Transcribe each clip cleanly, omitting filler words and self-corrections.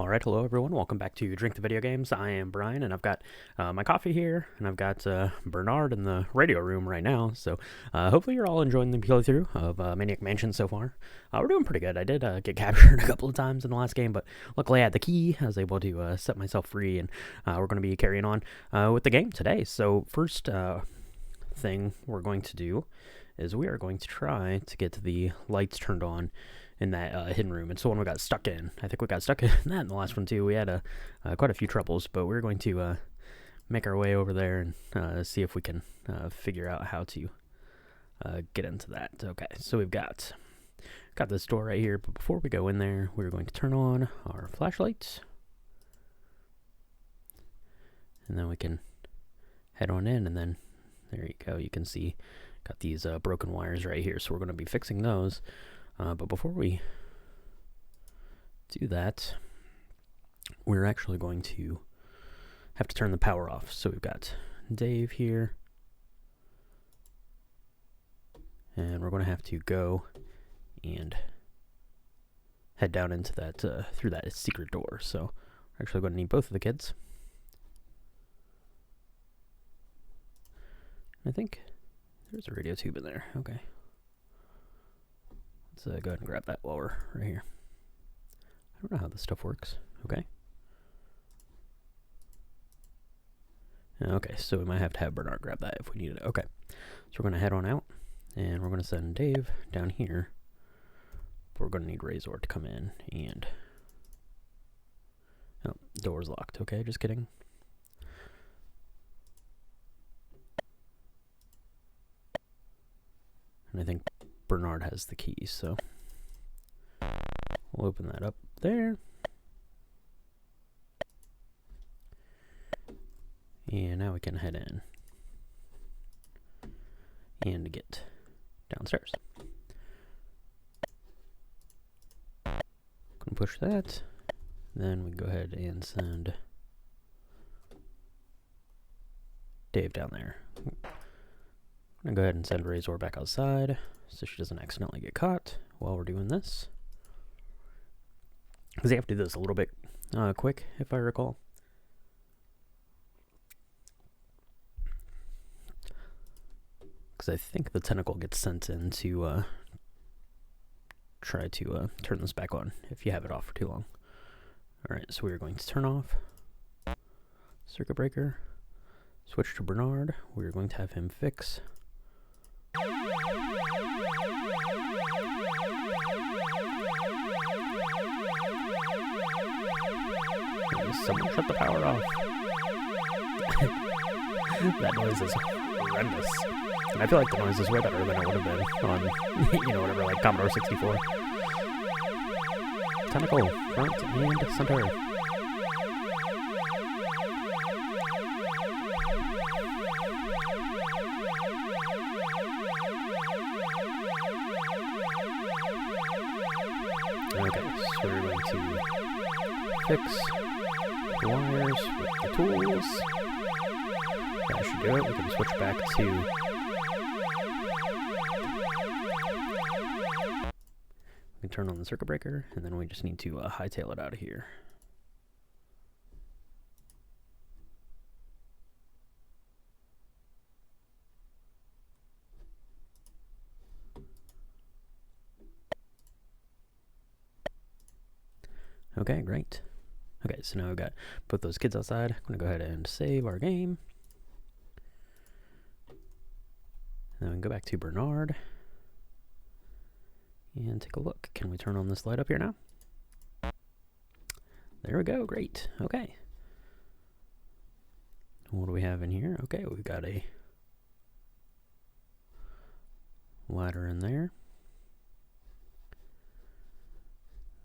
Alright, hello everyone, welcome back to Drink the Video Games. I am Brian, and I've got my coffee here, and I've got Bernard in the radio room right now, so hopefully you're all enjoying the playthrough of Maniac Mansion so far. We're doing pretty good. I did get captured a couple of times in the last game, but luckily I had the key. I was able to set myself free, and we're going to be carrying on with the game today. So first thing we're going to do is we are going to try to get the lights turned on in that hidden room. It's the one we got stuck in. I think we got stuck in that in the last one too. We had quite a few troubles, but we're going to make our way over there and see if we can figure out how to get into that. Okay, so we've got this door right here, but before we go in there, we're going to turn on our flashlights, and then we can head on in, and then there you go. You can see got these broken wires right here, so we're going to be fixing those. But before we do that, we're actually going to have to turn the power off. So we've got Dave here, and we're going to have to go and head down into that, through that secret door. So we're actually going to need both of the kids. I think there's a radio tube in there. Okay. Let's go ahead and grab that while we're right here. I don't know how this stuff works. Okay. Okay, so we might have to have Bernard grab that if we need it. Okay. So we're going to head on out, and we're going to send Dave down here. But we're going to need Razor to come in, and... Oh, door's locked. Okay, just kidding. And I think Bernard has the key, so we'll open that up there. And now we can head in and get downstairs. Gonna push that. Then we go ahead and send Dave down there. I'm going to go ahead and send Razor back outside so she doesn't accidentally get caught while we're doing this. Because you have to do this a little bit quick, if I recall. Because I think the tentacle gets sent in to try to turn this back on if you have it off for too long. Alright, so we are going to turn off circuit breaker, switch to Bernard. We are going to have him fix someone shut the power off. That noise is horrendous. And I feel like the noise is way better than it would have been on, whatever, like Commodore 64. Tentacle, front and center. Okay, so we're going to fix the wires with the tools. That should do it. We can switch back to... We can turn on the circuit breaker, and then we just need to hightail it out of here. Okay, great. Okay, so now we've got both those kids outside. I'm going to go ahead and save our game. And then we can go back to Bernard. And take a look. Can we turn on this light up here now? There we go, great. Okay. What do we have in here? Okay, we've got a ladder in there.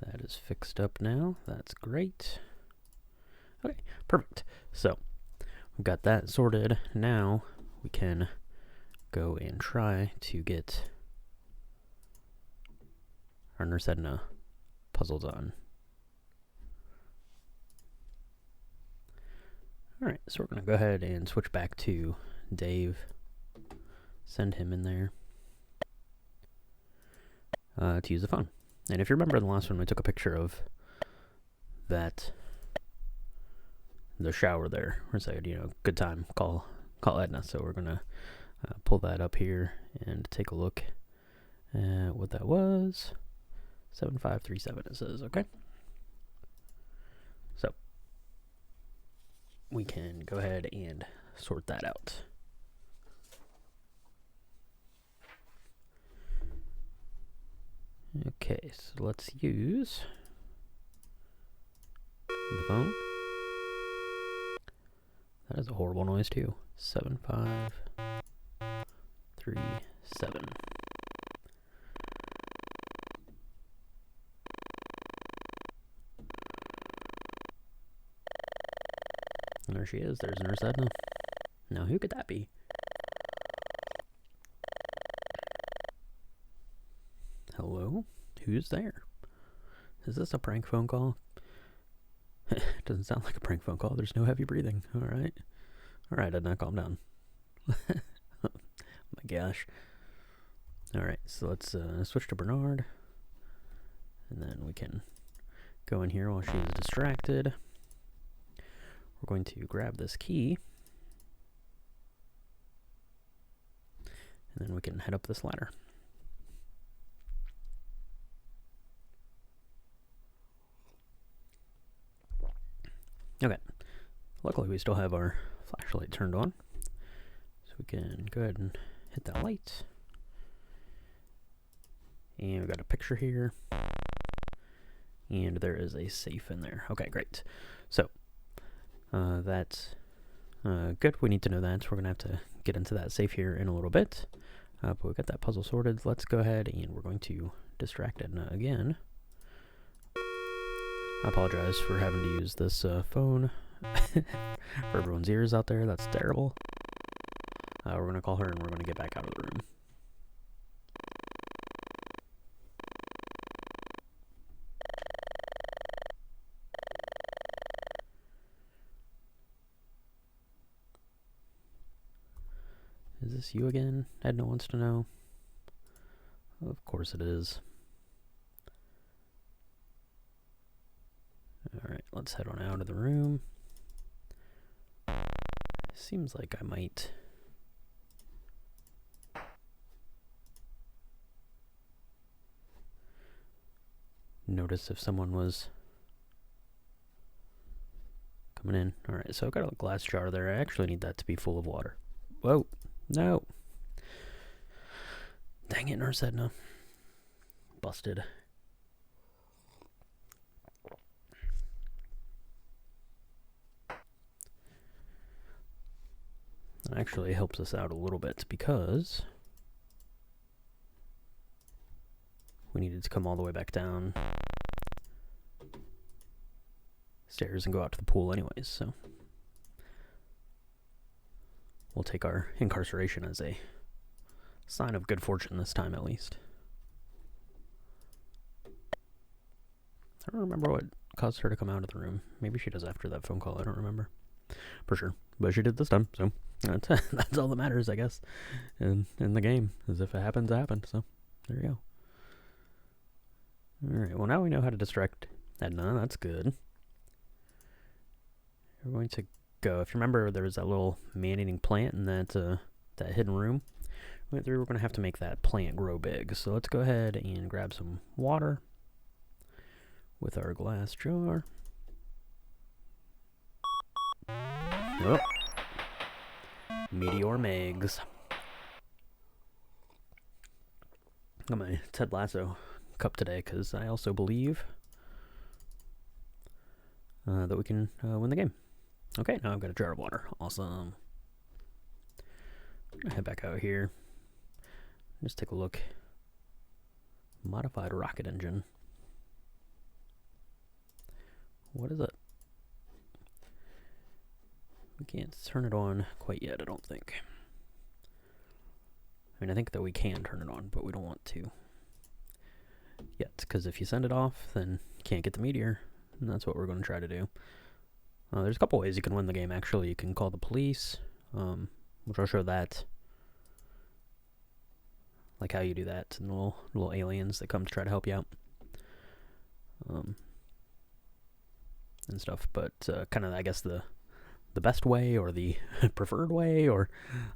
That is fixed up now. That's great. Okay, perfect. So, we've got that sorted. Now, we can go and try to get our Nurse Edna puzzle done. Alright, so we're going to go ahead and switch back to Dave. Send him in there to use the phone. And if you remember in the last one, we took a picture of that the shower there. We're saying, you know, good time, call Edna. So we're gonna pull that up here and take a look at what that was. 7537 it says. Okay, so we can go ahead and sort that out. Okay, so let's use the phone. That is a horrible noise too. 7537. And there she is. There's Nurse Edna. Now, who could that be? Hello? Who's there? Is this a prank phone call? Doesn't sound like a prank phone call. There's no heavy breathing. Alright. Alright, Edna, calm down. Oh my gosh. Alright, so let's switch to Bernard. And then we can go in here while she's distracted. We're going to grab this key. And then we can head up this ladder. Okay. Luckily we still have our flashlight turned on. So we can go ahead and hit that light. And we got a picture here. And there is a safe in there. Okay, great. So, that's good. We need to know that. We're going to have to get into that safe here in a little bit. But we got that puzzle sorted. Let's go ahead and we're going to distract Edna again. I apologize for having to use this phone for everyone's ears out there. That's terrible. We're going to call her and we're going to get back out of the room. Is this you again? Edna wants to know. Of course it is. Alright, let's head on out of the room. Seems like I might notice if someone was coming in. Alright, so I've got a glass jar there. I actually need that to be full of water. Whoa, no. Dang it, Nurse Edna. Busted. That actually helps us out a little bit because we needed to come all the way back down stairs and go out to the pool anyways, so we'll take our incarceration as a sign of good fortune this time at least. I don't remember what caused her to come out of the room. Maybe she does after that phone call, I don't remember for sure, but she did this time, so that's all that matters, I guess, in the game, is if it happens, it happens, so there you go. Alright, well now we know how to distract Edna, that's good. We're going to go, if you remember, there was that little man-eating plant in that hidden room. We're going to have to make that plant grow big, so let's go ahead and grab some water with our glass jar. Oh. Meteor Megs. Got my Ted Lasso cup today because I also believe that we can win the game. Okay, now I've got a jar of water. Awesome. I'm gonna head back out here. Just take a look. Modified rocket engine. What is it? We can't turn it on quite yet, I don't think. I mean, I think that we can turn it on, but we don't want to yet, because if you send it off, then you can't get the meteor, and that's what we're going to try to do. There's a couple ways you can win the game, actually. You can call the police, which I'll show that, like how you do that, and the little aliens that come to try to help you out. and stuff, but kind of, I guess, the best way or the preferred way or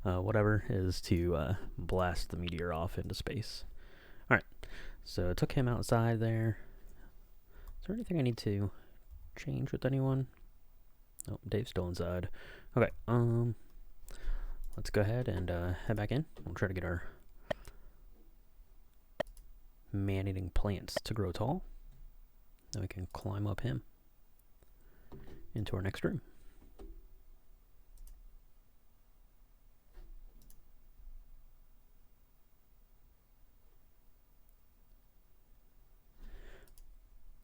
whatever is to blast the meteor off into space. Alright, so I took him outside there. Is there anything I need to change with anyone? Oh, Dave's still inside. Okay, let's go ahead and head back in. We'll try to get our man-eating plants to grow tall. Then we can climb up him into our next room.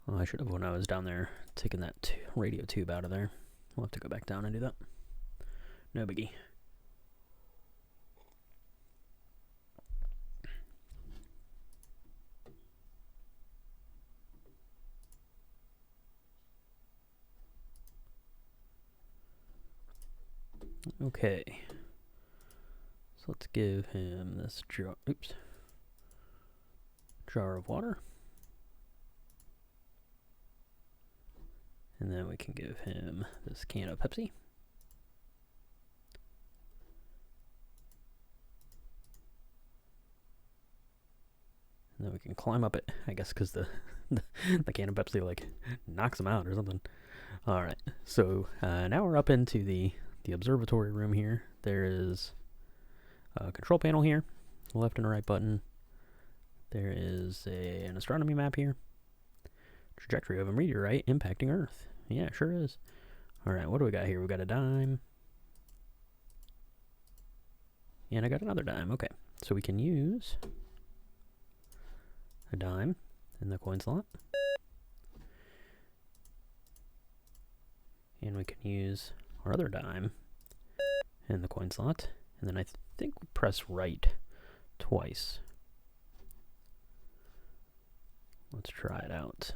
Oh, I should have, when I was down there, taken that radio tube out of there. We'll have to go back down and do that. No biggie. Okay. So let's give him this jar. Oops. Jar of water. And then we can give him this can of Pepsi. And then we can climb up it, I guess, because the can of Pepsi, like, knocks him out or something. Alright, so now we're up into the observatory room here. There is a control panel here, left and right button. There is an astronomy map here. Trajectory of a meteorite impacting Earth. Yeah, it sure is. Alright, what do we got here? We got a dime. And I got another dime. Okay, so we can use a dime in the coin slot. And we can use our other dime in the coin slot. And then I think we press right twice. Let's try it out.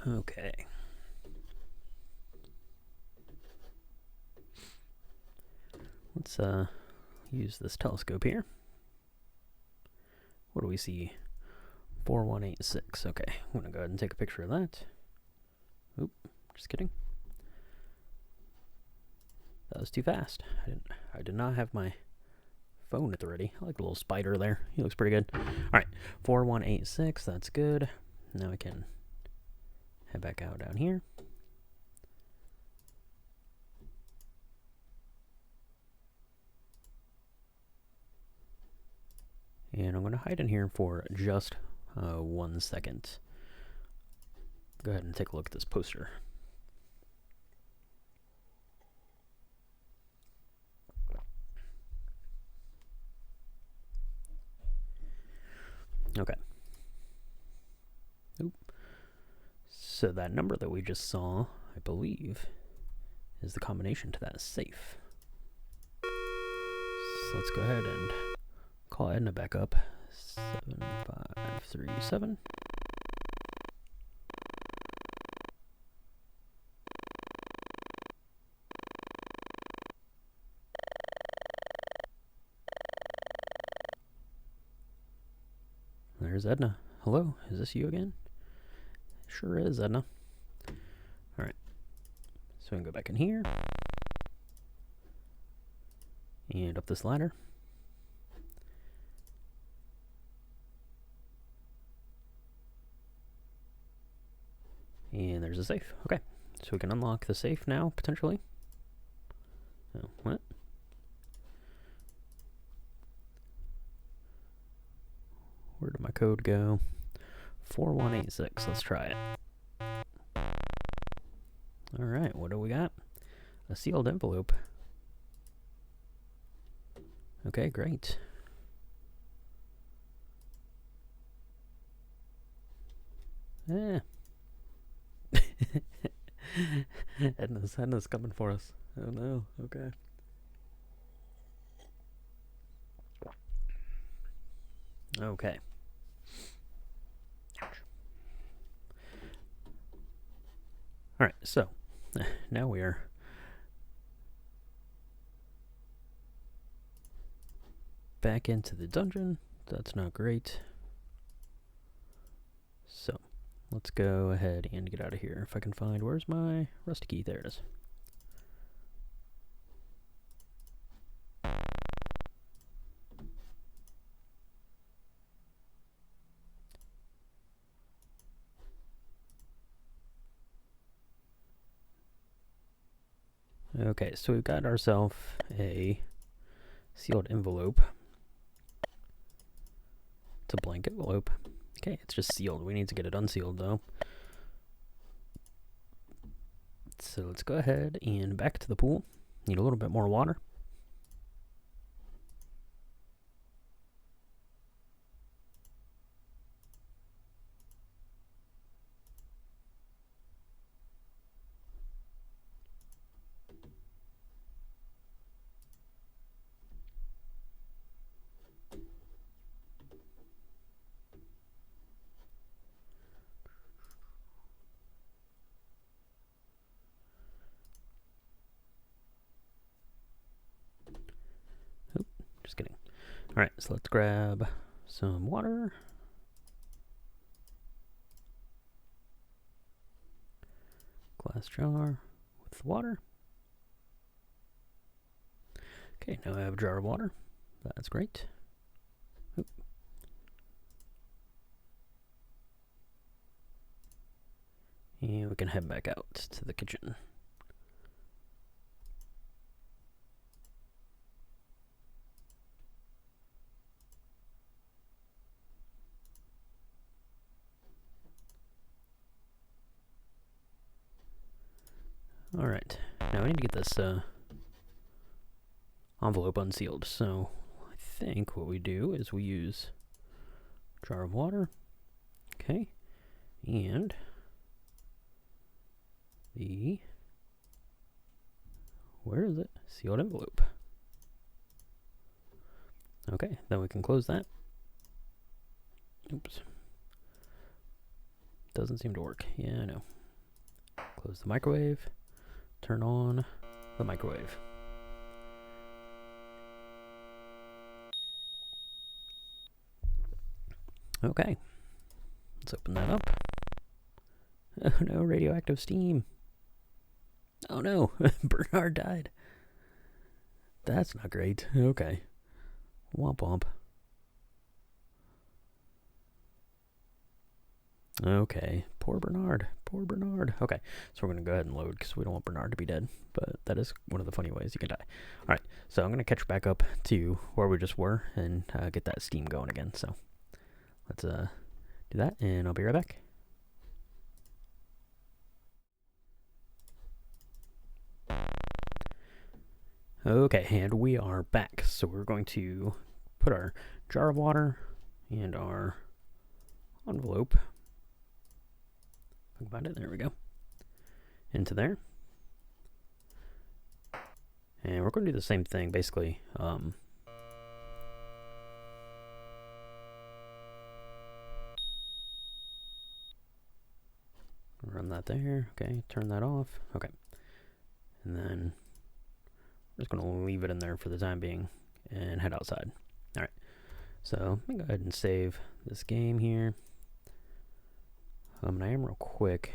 Okay. Let's use this telescope here. What do we see? 4186. Okay, I'm gonna go ahead and take a picture of that. Oop, just kidding. That was too fast. I did not have my phone at the ready. I like the little spider there. He looks pretty good. Alright, 4186, that's good. Now I can head back out down here. And I'm going to hide in here for just 1 second. Go ahead and take a look at this poster. Okay. Oop. So that number that we just saw, I believe, is the combination to that safe. So let's go ahead and call Edna back up. 7537. There's Edna. Hello, is this you again? Sure is, Edna. Alright. So we can go back in here. And up this ladder. And there's a safe. Okay. So we can unlock the safe now, potentially. Oh, what? Where did my code go? 4186. Let's try it. Alright, what do we got? A sealed envelope. Okay, great. Eh. Edna's coming for us. Oh no, okay. Okay. Alright, so now we are back into the dungeon. That's not great. So let's go ahead and get out of here. If I can find, where's my rusty key? There it is. Okay, so we've got ourselves a sealed envelope. It's a blank envelope. Okay, it's just sealed. We need to get it unsealed though. So let's go ahead and back to the pool. Need a little bit more water. Just kidding. Alright, so let's grab some water. Glass jar with water. Okay, now I have a jar of water. That's great. Oop. And we can head back out to the kitchen. Alright, now I need to get this envelope unsealed. So I think what we do is we use a jar of water. Okay, and the, where is it? Sealed envelope. Okay, then we can close that. Oops. Doesn't seem to work. Yeah, I know. Close the microwave. Turn on the microwave. Okay. Let's open that up. Oh no, radioactive steam. Oh no, Bernard died. That's not great. Okay. Womp womp. Okay, poor Bernard. Poor Bernard. Okay, so we're going to go ahead and load because we don't want Bernard to be dead. But that is one of the funny ways you can die. Alright, so I'm going to catch back up to where we just were and get that steam going again. So let's do that and I'll be right back. Okay, and we are back. So we're going to put our jar of water and our envelope. I can find it. There we go. Into there. And we're going to do the same thing, basically. Run that there. Okay, turn that off. Okay. And then I'm just going to leave it in there for the time being and head outside. Alright. So let me go ahead and save this game here. And I am real quick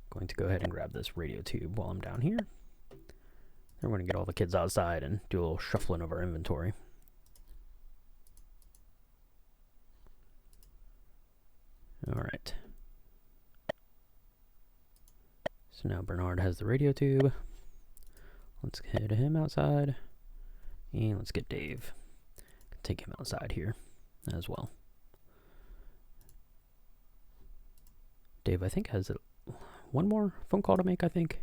going to go ahead and grab this radio tube while I'm down here. Then we're going to get all the kids outside and do a little shuffling of our inventory. Alright. So now Bernard has the radio tube. Let's head him outside. And let's get Dave. Take him outside here as well. Dave, I think, has one more phone call to make, I think.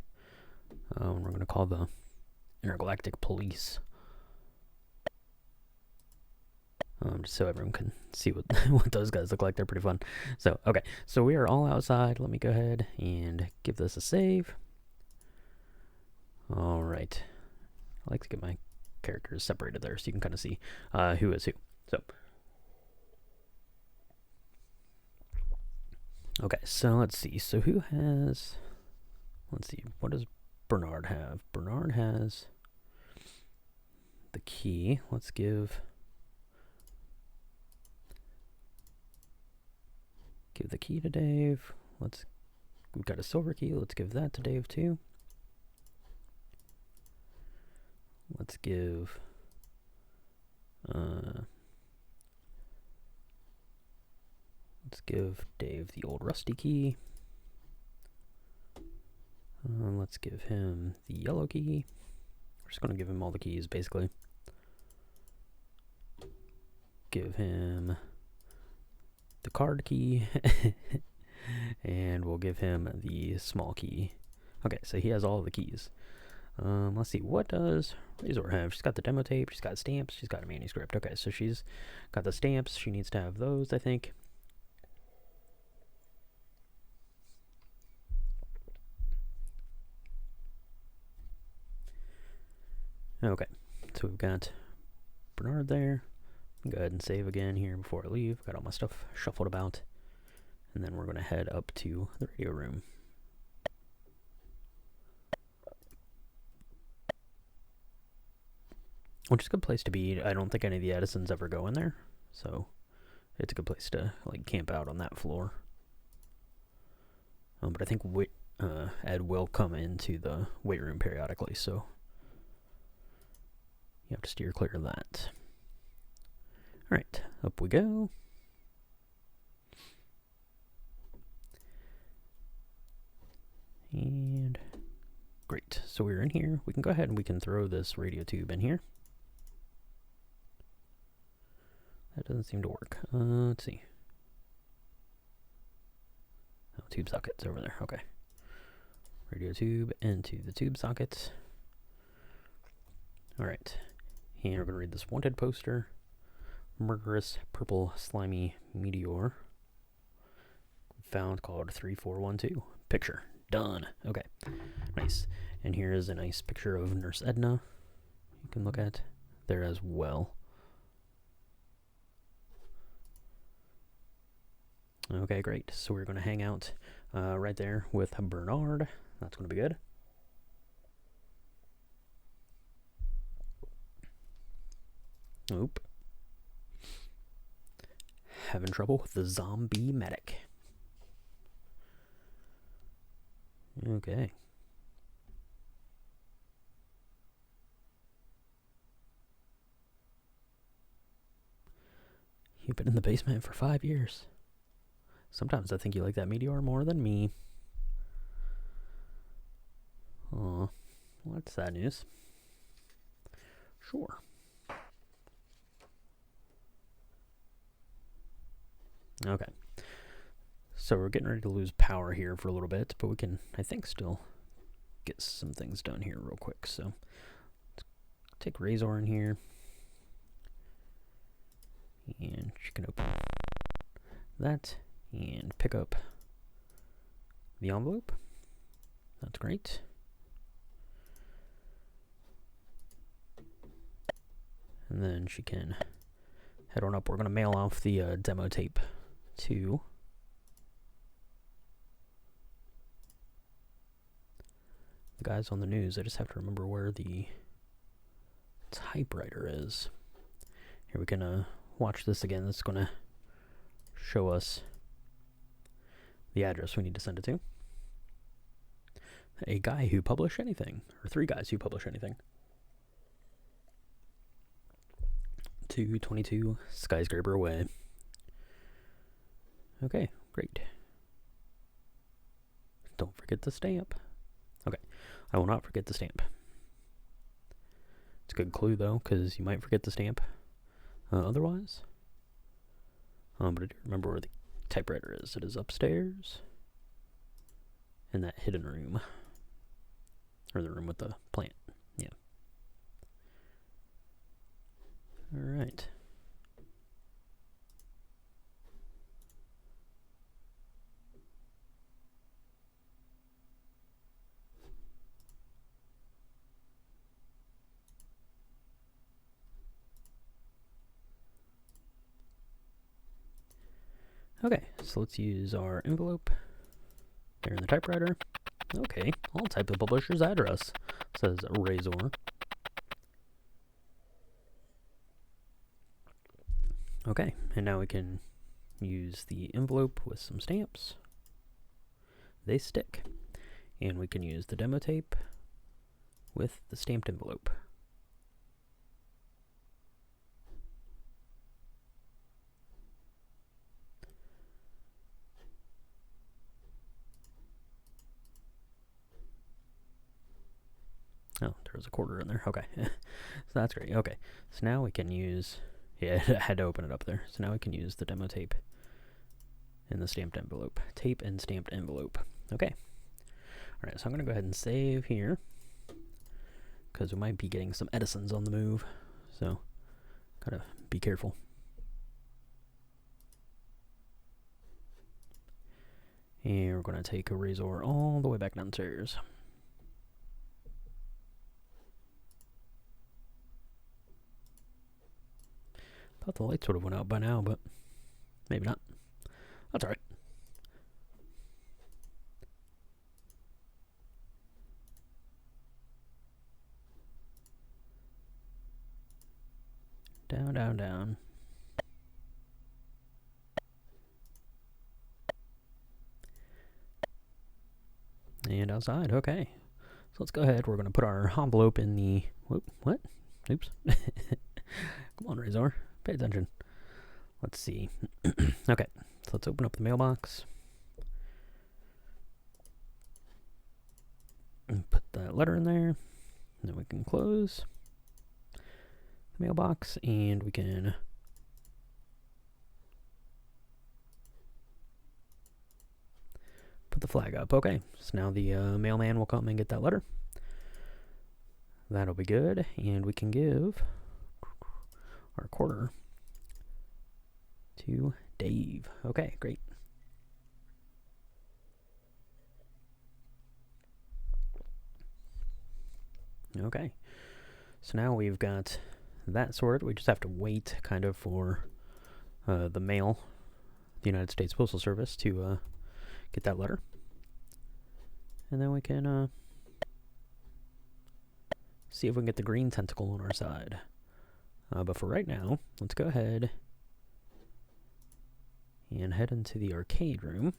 We're going to call the Intergalactic Police. Just so everyone can see what, what those guys look like. They're pretty fun. So, okay. So we are all outside. Let me go ahead and give this a save. Alright. I like to get my characters separated there so you can kind of see who is who. So, okay, so let's see. So who has let's see, what does Bernard have? Bernard has the key. Let's give the key to Dave. We've got a silver key. Let's give that to Dave too. Let's give Dave the old rusty key. Let's give him the yellow key. We're just going to give him all the keys, basically. Give him the card key. And we'll give him the small key. Okay, so he has all the keys. Let's see, what does Razor have? She's got the demo tape, she's got stamps, she's got a manuscript. Okay, so she's got the stamps. She needs to have those, I think. Okay, so we've got Bernard there. Go ahead and save again here before I leave. Got all my stuff shuffled about. And then we're going to head up to the radio room. Which is a good place to be. I don't think any of the Edisons ever go in there. So it's a good place to like camp out on that floor. But I think Ed will come into the weight room periodically, so you have to steer clear of that. Alright, up we go. And great, so we're in here. We can go ahead and we can throw this radio tube in here. That doesn't seem to work. Let's see. Oh, tube socket's over there. Okay. Radio tube into the tube sockets. Alright. And we're going to read this wanted poster. Murderous purple slimy meteor. Found called 3412. Picture. Done. Okay. Nice. And here is a nice picture of Nurse Edna. You can look at there as well. Okay, great. So we're going to hang out right there with Bernard. That's going to be good. Oop. Having trouble with the zombie medic. Okay. You've been in the basement for 5 years. Sometimes I think you like that meteor more than me. Aw, what's that news? Sure. Okay. So we're getting ready to lose power here for a little bit, but we can, I think, still get some things done here real quick. So let's take Razor in here. And she can open that and pick up the envelope. That's great. And then she can head on up. We're going to mail off the demo tape to the guys on the news. I just have to remember where the typewriter is. Here we can watch this again. This is going to show us the address we need to send it to. A guy who published anything, or 3 guys who publish anything. 222 Skyscraper Way. Okay, great. Don't forget the stamp. Okay, I will not forget the stamp. It's a good clue though, because you might forget the stamp otherwise. But I do remember where the typewriter is. It is upstairs in that hidden room. Or the room with the plant. Yeah. Alright. Okay, so let's use our envelope there in the typewriter. Okay, I'll type the publisher's address, says Razor. Okay, and now we can use the envelope with some stamps. They stick. And we can use the demo tape with the stamped envelope. Oh, there was a quarter in there. Okay. So that's great. Okay. So now we can use... Yeah, I had to open it up there. So now we can use the demo tape and the stamped envelope. Tape and stamped envelope. Okay. Alright, so I'm going to go ahead and save here, because we might be getting some Edisons on the move. So, gotta be careful. And we're going to take a Razor all the way back downstairs. Thought the lights would have went out by now, but maybe not. That's alright. Down, down, down. And outside, okay. So let's go ahead. We're going to put our envelope in the... Whoop, what? Oops. Come on, Razor. Pay attention. Let's see. Okay, so let's open up the mailbox. And put that letter in there. And then we can close the mailbox, and we can put the flag up. Okay, so now the mailman will come and get that letter. That'll be good, and we can give our quarter to Dave. Okay, great. Okay, so now we've got that sorted. We just have to wait kind of for the mail, the United States Postal Service, to get that letter. And then we can see if we can get the green tentacle on our side. But for right now, let's go ahead and head into the arcade room,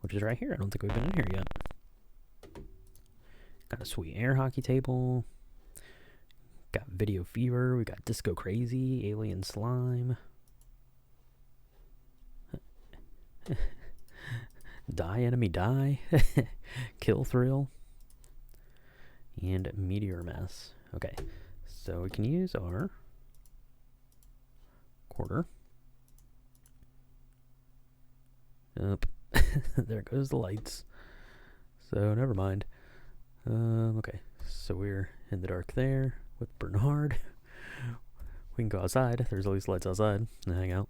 which is right here. I don't think we've been in here yet. Got a sweet air hockey table. Got Video Fever. We got Disco Crazy, Alien Slime. Die Enemy Die. Kill Thrill. And Meteor Mess. Okay, so we can use our quarter. Up. There goes the lights. So never mind. Okay, so we're in the dark there with Bernard. We can go outside. There's at least lights outside and hang out.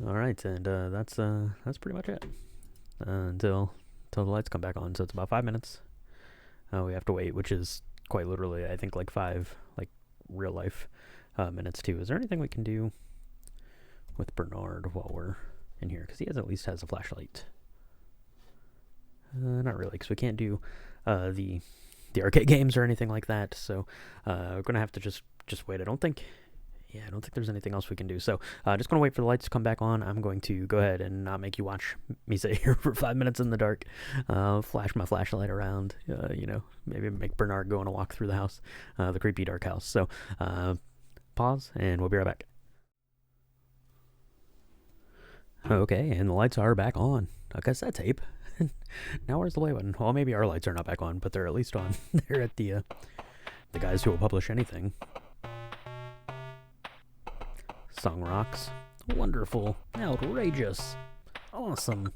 All right, and that's pretty much it until the lights come back on. So it's about 5 minutes. We have to wait, which is quite literally, I think, like 5 real life minutes too. Is there anything we can do with Bernard while we're in here? Because he at least has a flashlight. Not really, because we can't do the arcade games or anything like that. So we're gonna have to just wait. I don't think there's anything else we can do. So just gonna wait for the lights to come back on. I'm going to go ahead and not make you watch me sit here for 5 minutes in the dark. Flash my flashlight around. Maybe make Bernard go on a walk through the house, the creepy dark house. So pause, and we'll be right back. Okay, and the lights are back on. I guess that tape. Now where's the play button? Well, maybe our lights are not back on, but they're at least on. They're at the guys who will publish anything. Song rocks. Wonderful. Outrageous. Awesome.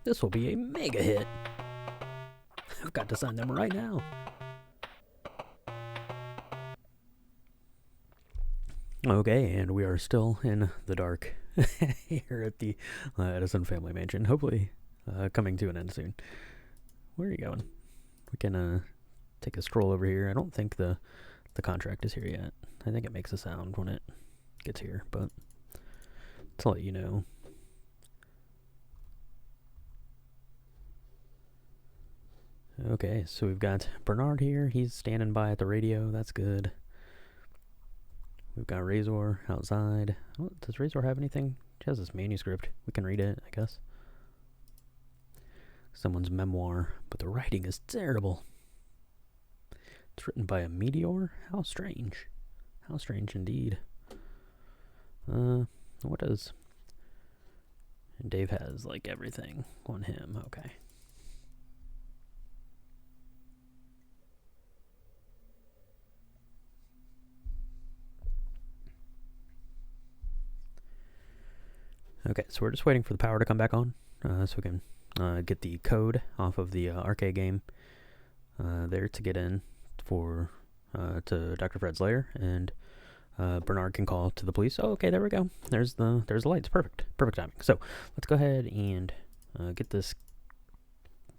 This will be a mega hit. I've got to sign them right now. Okay, and we are still in the dark here at the Edison family mansion. Hopefully coming to an end soon. Where are you going? We can take a stroll over here. I don't think the contract is here yet. I think it makes a sound when it gets here, but to let you know. Okay, so we've got Bernard here. He's standing by at the radio. That's good. We've got Razor outside. Oh, does Razor have anything? She has this manuscript. We can read it, I guess. Someone's memoir, but the writing is terrible. It's written by a meteor? How strange. How strange indeed. What is... And Dave has, like, everything on him. Okay. Okay, so we're just waiting for the power to come back on, so we can get the code off of the arcade game there to get in for to Dr. Fred's lair, and Bernard can call to the police. Oh, okay, there we go. There's the lights. Perfect timing. So let's go ahead and get this.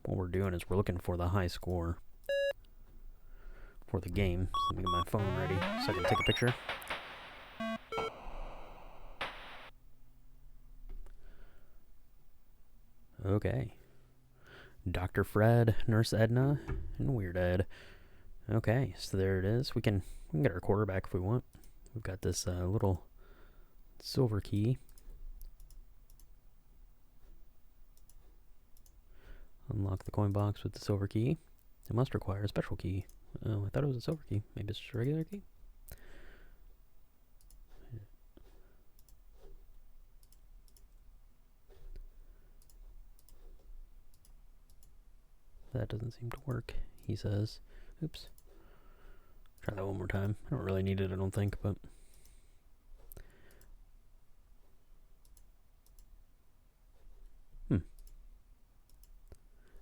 What we're doing is we're looking for the high score for the game. So let me get my phone ready so I can take a picture. Okay. Dr. Fred, Nurse Edna, and Weird Ed. Okay, so there it is. We can get our quarterback if we want. We've got this little silver key. Unlock the coin box with the silver key. It must require a special key. Oh, I thought it was a silver key. Maybe it's just a regular key? That doesn't seem to work, he says. Oops. Try that one more time. I don't really need it, I don't think, but...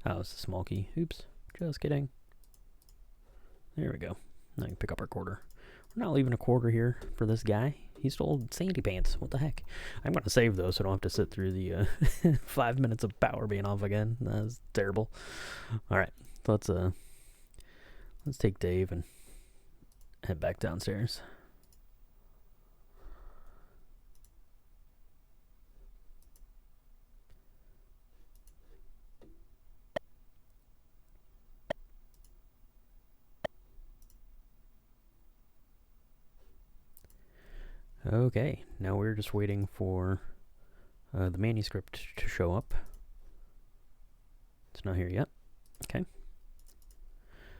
Oh, it's a small key. Oops. Just kidding. There we go. Now we can pick up our quarter. We're not leaving a quarter here for this guy. He stole Sandy Pantz. What the heck? I'm going to save those so I don't have to sit through the 5 minutes of power being off again. That's terrible. Alright. Let's take Dave and head back downstairs. Okay, now we're just waiting for the manuscript to show up. It's not here yet. Okay.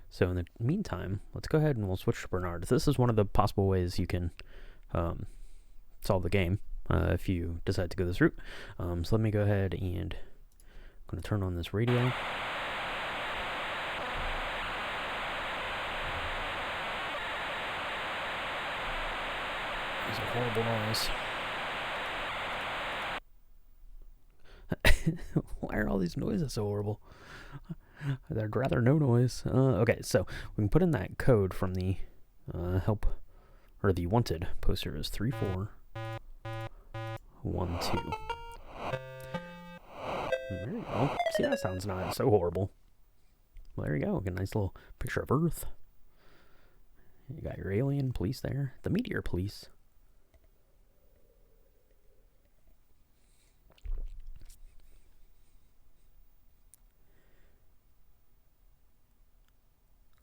So in the meantime, let's go ahead and we'll switch to Bernard. This is one of the possible ways you can solve the game if you decide to go this route. So let me go ahead and I'm going to turn on this radio. It's a horrible noise. Why are all these noises so horrible? I'd rather no noise. Okay, so we can put in that code from the help, or the wanted poster is 3412. There you go. See, that sounds not so horrible. Well, there you go. Get a nice little picture of Earth. You got your alien police there. The meteor police.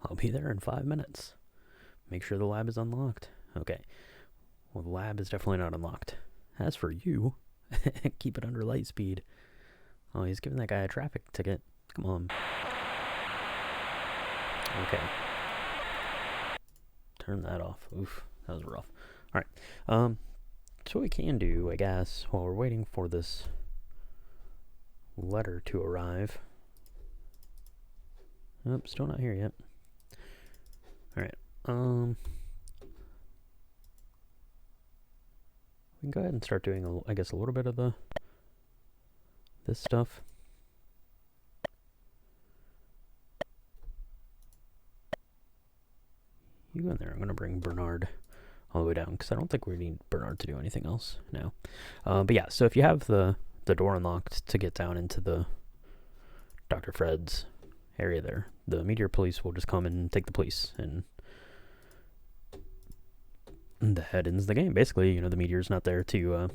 I'll be there in 5 minutes. Make sure the lab is unlocked. Okay. Well, the lab is definitely not unlocked. As for you, keep it under light speed. Oh, he's giving that guy a traffic ticket. Come on. Okay. Turn that off. Oof, that was rough. Alright. So what we can do, I guess, while we're waiting for this letter to arrive. Oh, still not here yet. Alright, we can go ahead and start doing, I guess, a little bit of this stuff. You go in there. I'm going to bring Bernard all the way down, because I don't think we need Bernard to do anything else now. But yeah, so if you have the door unlocked to get down into the Dr. Fred's area there, the meteor police will just come and take the police, and that ends the game. Basically, you know, the meteor's not there to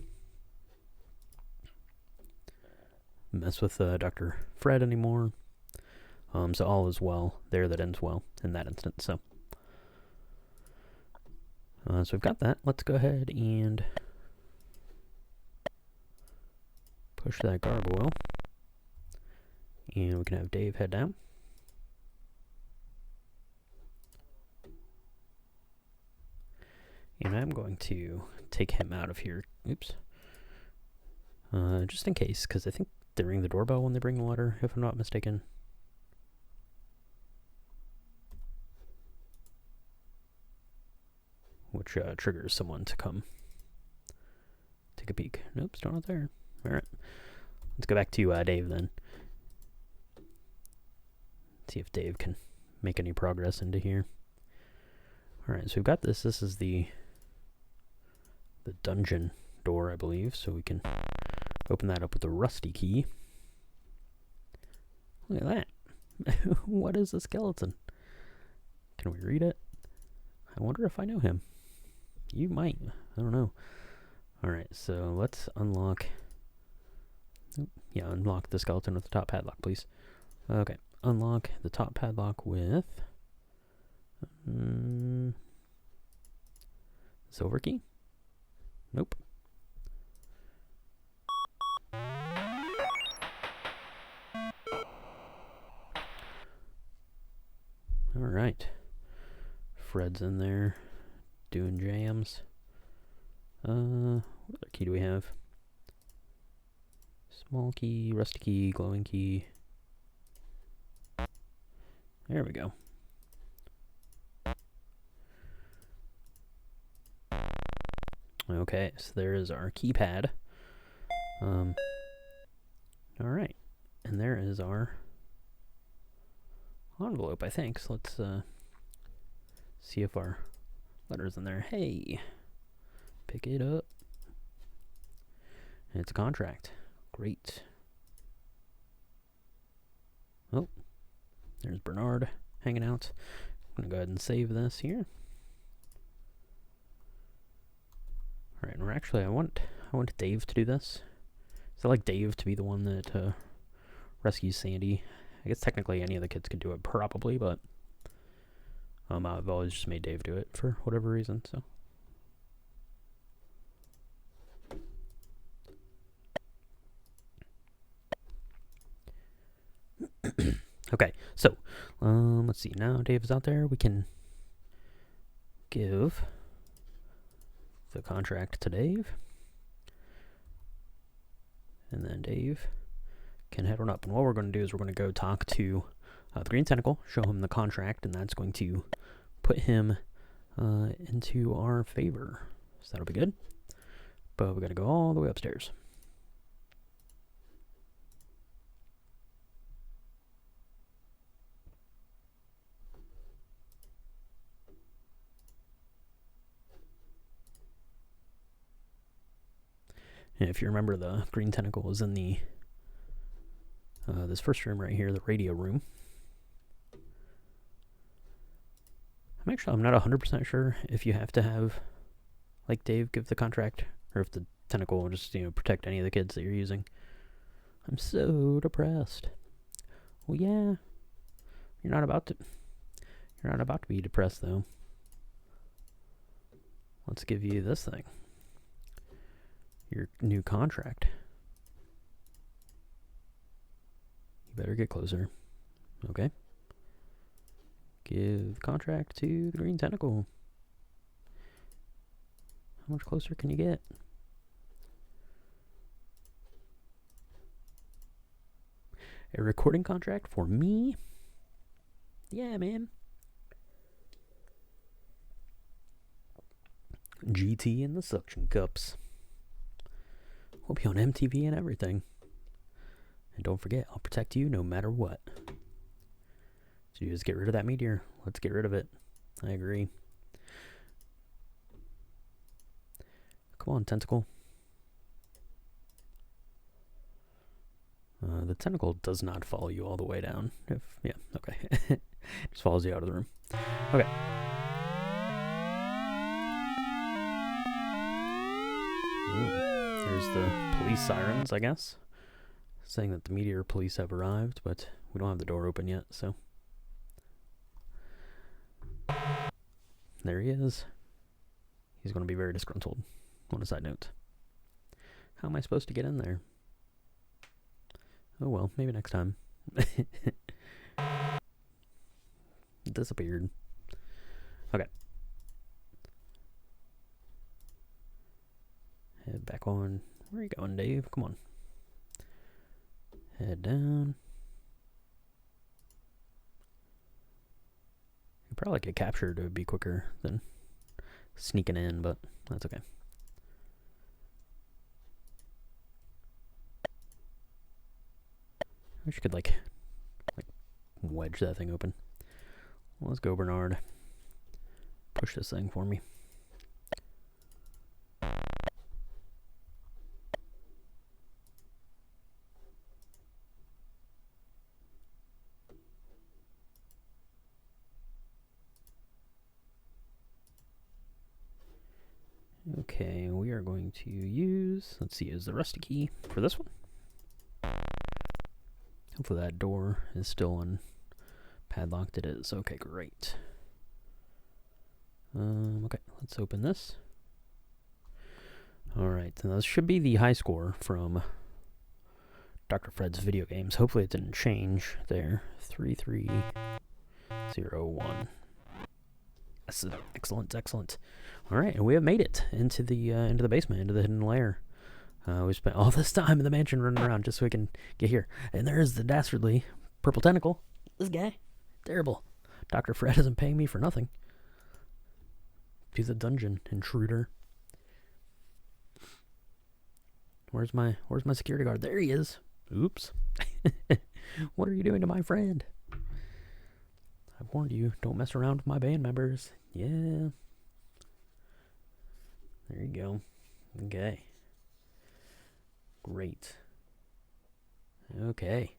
mess with Dr. Fred anymore. So all is well there that ends well in that instance. So we've got that. Let's go ahead and push that gargoyle. And we can have Dave head down. And I'm going to take him out of here. Oops. Just in case, because I think they ring the doorbell when they bring the letter, if I'm not mistaken. Which triggers someone to come take a peek. Nope, still not there. Alright. Let's go back to Dave then. See if Dave can make any progress into here. Alright, so we've got this. This is the dungeon door, I believe. So we can open that up with the rusty key. Look at that. What is a skeleton? Can we read it? I wonder if I know him. You might. I don't know. Alright, so let's unlock... unlock the skeleton with the top padlock, please. Okay, unlock the top padlock with... silver key? Nope. Alright. Fred's in there doing jams. What other key do we have? Small key, rusty key, glowing key. There we go. Okay, so there is our keypad. Alright. And there is our envelope, I think. So let's see if our letter's in there. Hey! Pick it up. And it's a contract. Great. Oh. There's Bernard hanging out. I'm going to go ahead and save this here. Alright, and we're actually, I want Dave to do this. So I like Dave to be the one that rescues Sandy. I guess technically any of the kids could do it probably, but I've always just made Dave do it for whatever reason, so. Okay, so, let's see, now Dave is out there, we can give the contract to Dave, and then Dave can head on up, and what we're going to do is we're going to go talk to the green tentacle, show him the contract, and that's going to put him into our favor, so that'll be good, but we got to go all the way upstairs. And if you remember, the green tentacle was in the this first room right here, the radio room. I'm not 100% sure if you have to have, like, Dave give the contract, or if the tentacle will just, protect any of the kids that you're using. I'm so depressed. Well, yeah. You're not about to be depressed, though. Let's give you this thing. Your new contract. You better get closer. Okay. Give contract to the green tentacle. How much closer can you get? A recording contract for me? Yeah, man. GT and the suction cups. We'll be on MTV and everything. And don't forget, I'll protect you no matter what. So you just get rid of that meteor. Let's get rid of it. I agree. Come on, tentacle. The tentacle does not follow you all the way down. Yeah, okay. Just follows you out of the room. Okay. Ooh, there's the police sirens, I guess. saying that the meteor police have arrived, but we don't have the door open yet, so. There he is. He's going to be very disgruntled, on a side note. How am I supposed to get in there? Oh well, maybe next time. Disappeared. Okay. Head back on. Where are you going, Dave? Come on. Head down. You probably get captured. It would be quicker than sneaking in, but that's okay. I wish you could like wedge that thing open. Well, let's go, Bernard. Push this thing for me. Okay, we are going to use, let's see, is the rusty key for this one? Hopefully that door is still padlocked. It is. Okay, great. Okay, let's open this. Alright, now this should be the high score from Dr. Fred's video games. Hopefully it didn't change there. 3301. Excellent, excellent. Alright, and we have made it into the basement, into the hidden lair. We spent all this time in the mansion running around just so we can get here. And there is the dastardly purple tentacle. This guy. Terrible. Dr. Fred isn't paying me for nothing. To the dungeon, intruder. Where's my security guard? There he is. Oops. What are you doing to my friend? I've warned you, don't mess around with my band members. Yeah. There you go. Okay. Great. Okay.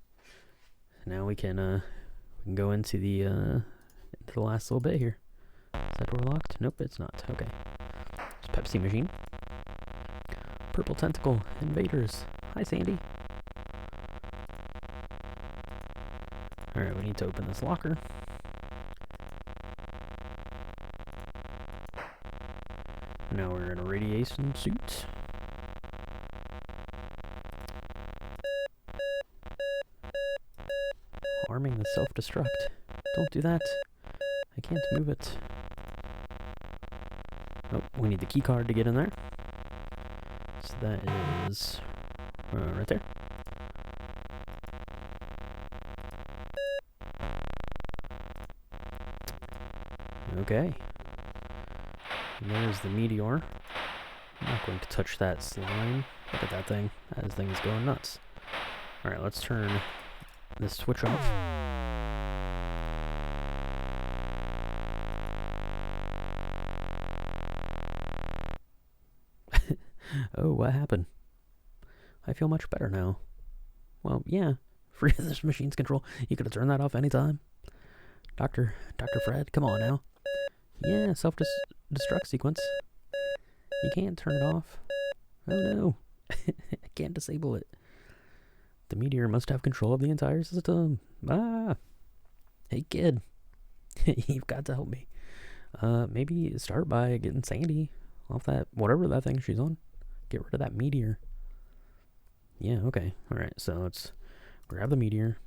Now we can go into the last little bit here. Is that door locked? Nope, it's not. Okay. It's Pepsi machine. Purple tentacle invaders. Hi, Sandy. Alright, we need to open this locker. Now we're in a radiation suit. Arming the self-destruct. Don't do that. I can't move it. Oh, we need the key card to get in there. So that is right there. Okay. And there's the meteor. I'm not going to touch that slime. Look at that thing. That thing is going nuts. Alright, let's turn this switch off. Oh, what happened? I feel much better now. Well, yeah. Free of this machine's control. You could have turned that off anytime. Dr. Fred, come on now. Yeah, self-destruct sequence. You can't turn it off. Oh no. I can't disable it. The meteor must have control of the entire system. Ah. Hey kid. You've got to help me. Maybe start by getting Sandy off that, whatever that thing she's on. Get rid of that meteor. Yeah, okay. Alright, so let's grab the meteor.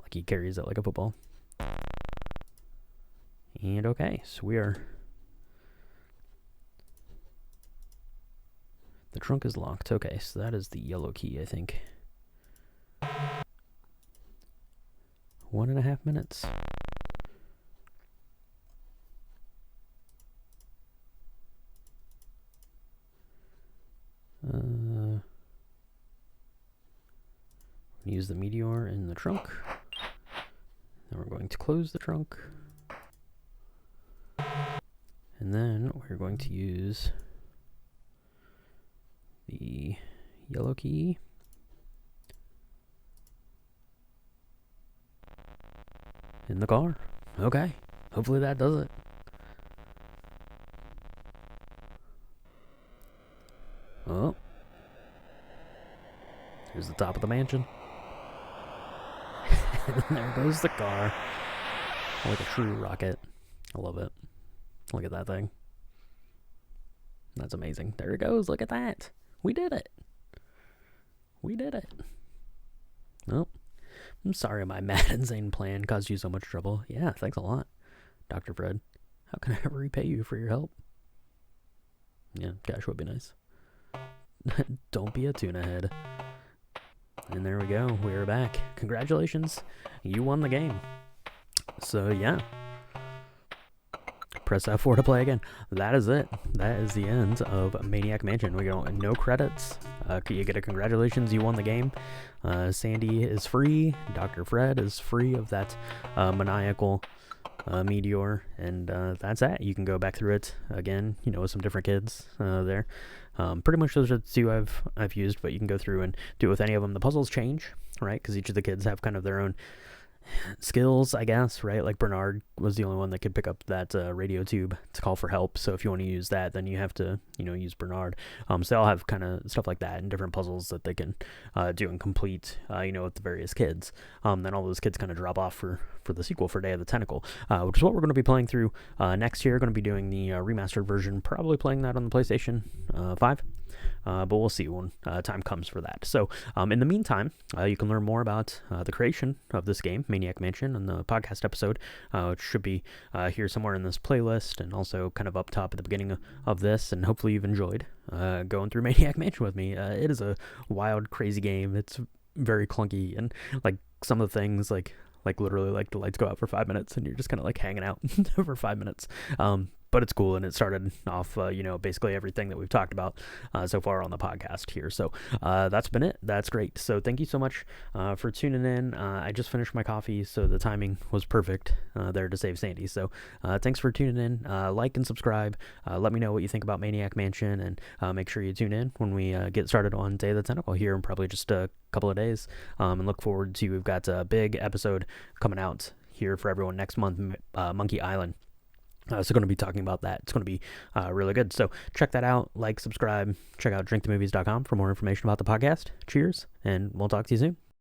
Like he carries it like a football. And okay, so we are... The trunk is locked. Okay, so that is the yellow key, I think. 1.5 minutes. Use the meteor in the trunk. Then we're going to close the trunk. And then we're going to use the yellow key. In the car. Okay. Hopefully that does it. Oh. Here's the top of the mansion. And there goes the car. Like a true rocket. I love it. Look at that thing. That's amazing. There it goes. Look at that. We did it. We did it. Oh, I'm sorry my mad, insane plan caused you so much trouble. Yeah, thanks a lot, Dr. Fred. How can I ever repay you for your help? Yeah, cash would be nice. Don't be a tuna head. And there we go. We're back. Congratulations. You won the game. So, yeah. Press F4 to play again. That is it. That is the end of Maniac Mansion. We got no credits. You get a congratulations, you won the game. Sandy is free. Dr. Fred is free of that maniacal meteor. And that's that. You can go back through it again, with some different kids there. Pretty much those are the two I've used, but you can go through and do it with any of them. The puzzles change, right? Because each of the kids have kind of their own skills, I guess, right? Like Bernard was the only one that could pick up that radio tube to call for help. So if you want to use that, then you have to, use Bernard. So they all have kind of stuff like that and different puzzles that they can do and complete, with the various kids. Then all those kids kind of drop off for the sequel for Day of the Tentacle, which is what we're going to be playing through next year. Going to be doing the remastered version, probably playing that on the PlayStation 5. But we'll see when time comes for that. So in the meantime, you can learn more about the creation of this game, Maniac Mansion, on the podcast episode, which should be here somewhere in this playlist and also kind of up top at the beginning of this. And hopefully you've enjoyed going through Maniac Mansion with me. It is a wild, crazy game. It's very clunky, and like some of the things like literally like the lights go out for 5 minutes and you're just kind of like hanging out for 5 minutes. But it's cool, and it started off, basically everything that we've talked about so far on the podcast here. So that's been it. That's great. So thank you so much for tuning in. I just finished my coffee, so the timing was perfect there to save Sandy. So thanks for tuning in. Like and subscribe. Let me know what you think about Maniac Mansion, and make sure you tune in when we get started on Day of the Tentacle here in probably just a couple of days. And look forward to, we've got a big episode coming out here for everyone next month, Monkey Island. So going to be talking about that. It's going to be really good. So check that out. Like, subscribe. Check out drinkthemovies.com for more information about the podcast. Cheers, and we'll talk to you soon.